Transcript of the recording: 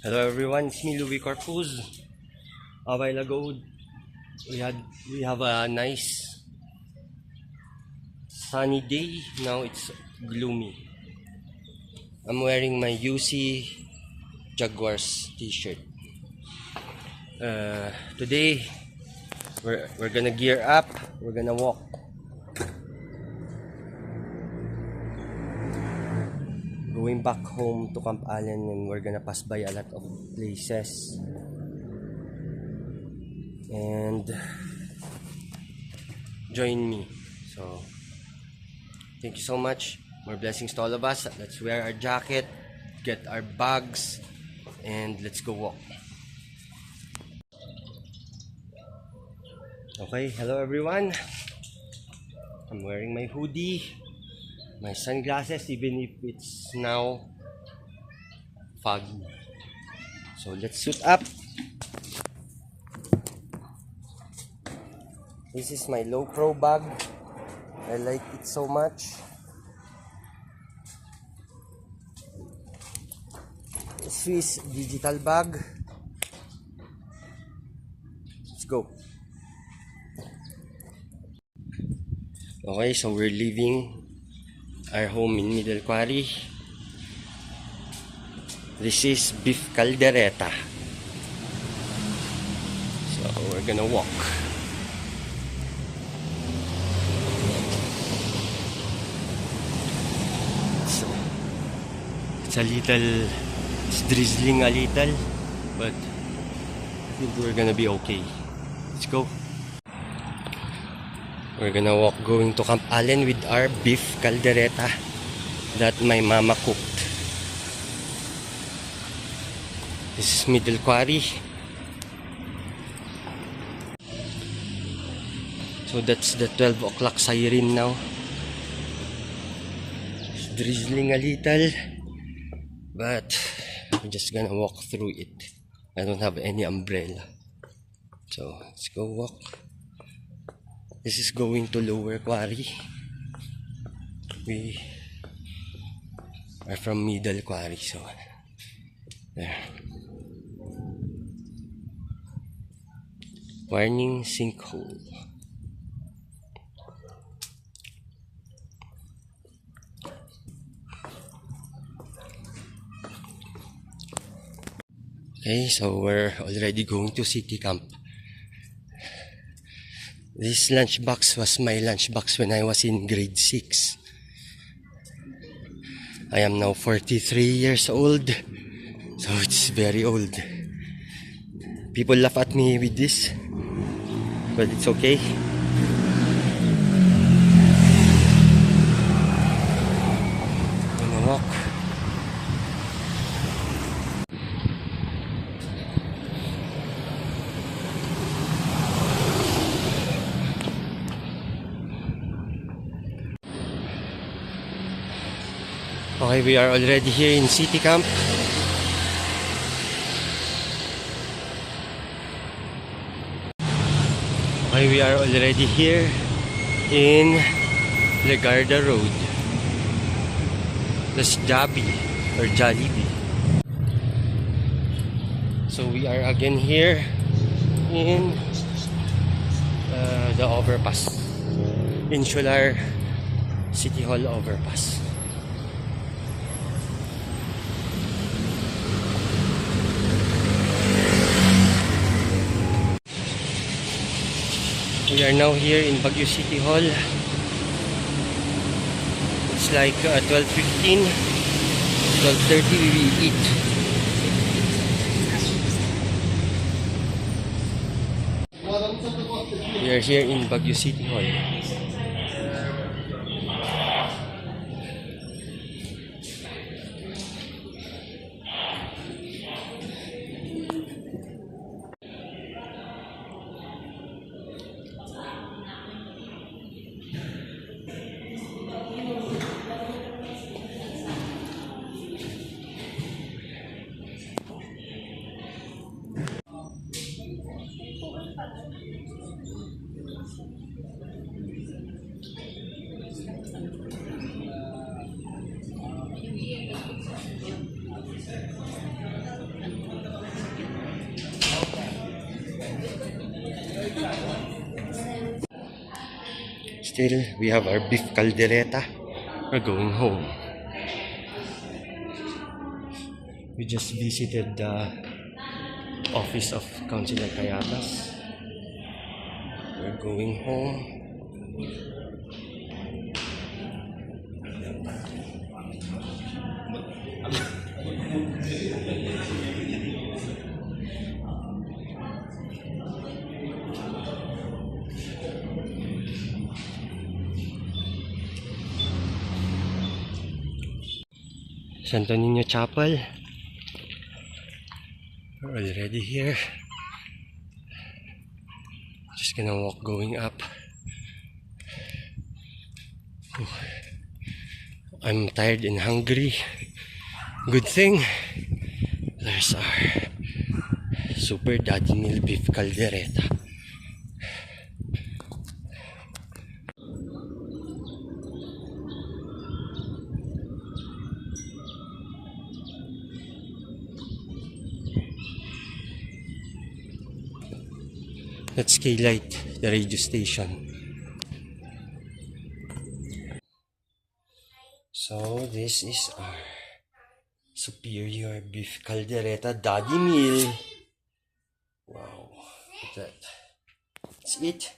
Hello everyone, it's me Louis Corpuz. A while ago, we have a nice sunny day. Now it's gloomy. I'm wearing my UC Jaguars t-shirt. Today we're gonna gear up. We're gonna walk. Going back home to Camp Allen, and we're gonna pass by a lot of places. And join me. So thank you so much. More blessings to all of us. Let's wear our jacket, get our bags, and let's go walk. Okay, hello everyone. I'm wearing my hoodie, my sunglasses, even if it's now foggy. So let's suit up. This is my low pro bag. I like it so much. Swiss digital bag. Let's go. Okay, so we're leaving our home in Middle Quarry. This is Beef Caldereta. So we're gonna walk. It's drizzling a little, but I think we're gonna be okay. Let's go. We're gonna walk going to Camp Allen with our beef caldereta that my mama cooked. This is Middle Quarry. So that's the 12 o'clock siren now. It's drizzling a little, but I'm just gonna walk through it. I don't have any umbrella, so let's go walk. This is going to Lower Quarry. We are from Middle Quarry, so there. Warning sinkhole. Okay, so we're already going to City Camp. This lunchbox was my lunchbox when I was in grade 6. I am now 43 years old, so it's very old. People laugh at me with this, but it's okay. I'm gonna walk. Okay, we are already here in City Camp. Okay, we are already here in Legarda Road. That's Jabi or Jollibee. So we are again here in the overpass, Insular City Hall overpass. We are now here in Baguio City Hall. It's like 12:15, 12:30 we will eat. We are here in Baguio City Hall. still, we have our beef caldereta. We're going home. We just visited the office of Councilor Cayatas. We're going home. Santo Niño Chapel. We're already here. Just gonna walk going up. I'm tired and hungry. Good thing there's our super daddy meal beef caldereta. Let's skylight the radio station. So this is our superior beef caldereta daddy meal. Wow, look at that. Let's eat.